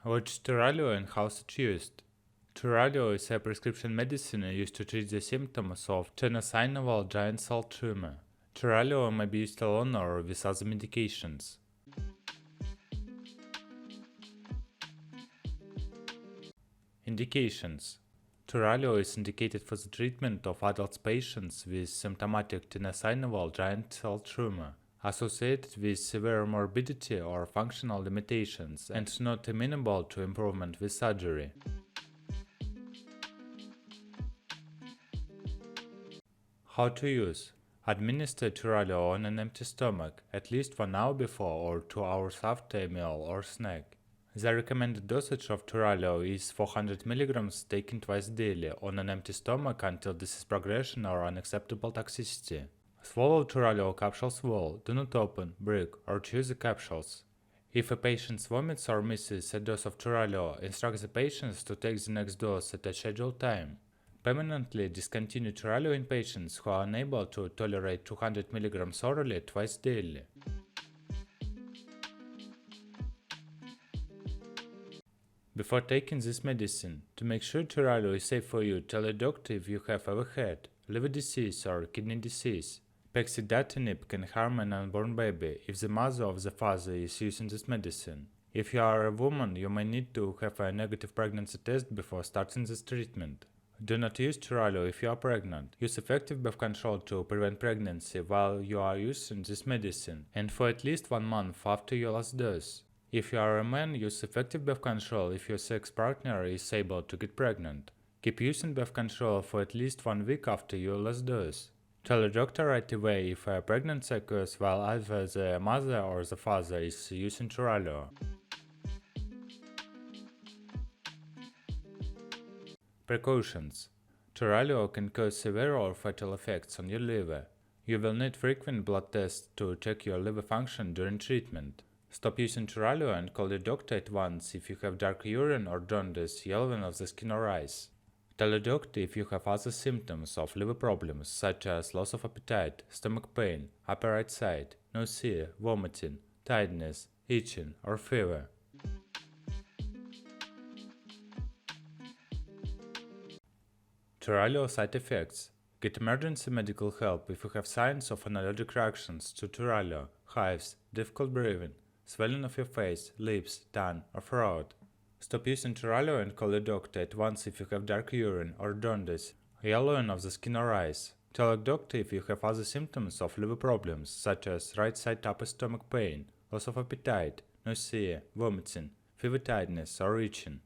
What is Turalio and how is it used? Turalio is a prescription medicine used to treat the symptoms of Tenosynovial Giant Cell Tumor. Turalio may be used alone or with other medications. Indications. Turalio is indicated for the treatment of adult patients with symptomatic Tenosynovial Giant Cell Tumor associated with severe morbidity or functional limitations and not amenable to improvement with surgery. How to use. Administer Turalio on an empty stomach at least 1 hour before or 2 hours after a meal or snack. The recommended dosage of Turalio is 400 mg taken twice daily on an empty stomach until disease progression or unacceptable toxicity. Swallow Turalio capsules well, do not open, break, or chew the capsules. If a patient vomits or misses a dose of Turalio, instruct the patients to take the next dose at a scheduled time. Permanently discontinue Turalio in patients who are unable to tolerate 200 mg orally twice daily. Before taking this medicine, to make sure Turalio is safe for you, tell a doctor if you have ever had liver disease or kidney disease. Pexidartinib can harm an unborn baby if the mother or the father is using this medicine. If you are a woman, you may need to have a negative pregnancy test before starting this treatment. Do not use Turalio if you are pregnant. Use effective birth control to prevent pregnancy while you are using this medicine and for at least 1 month after your last dose. If you are a man, use effective birth control if your sex partner is able to get pregnant. Keep using birth control for at least 1 week after your last dose. Tell a doctor right away if a pregnancy occurs while either the mother or the father is using Turalio. Precautions. Turalio can cause severe or fatal effects on your liver. You will need frequent blood tests to check your liver function during treatment. Stop using Turalio and call your doctor at once if you have dark urine or jaundice, yellowing of the skin or eyes. Tell a doctor if you have other symptoms of liver problems such as loss of appetite, stomach pain, upper right side, nausea, vomiting, tiredness, itching, or fever. Turalio side effects. Get emergency medical help if you have signs of an allergic reactions to Turalio, hives, difficult breathing, swelling of your face, lips, tongue, or throat. Stop using Turalio and call a doctor at once if you have dark urine or jaundice, yellowing of the skin or eyes. Tell a doctor if you have other symptoms of liver problems such as right side upper stomach pain, loss of appetite, nausea, vomiting, fever, tiredness, or itching.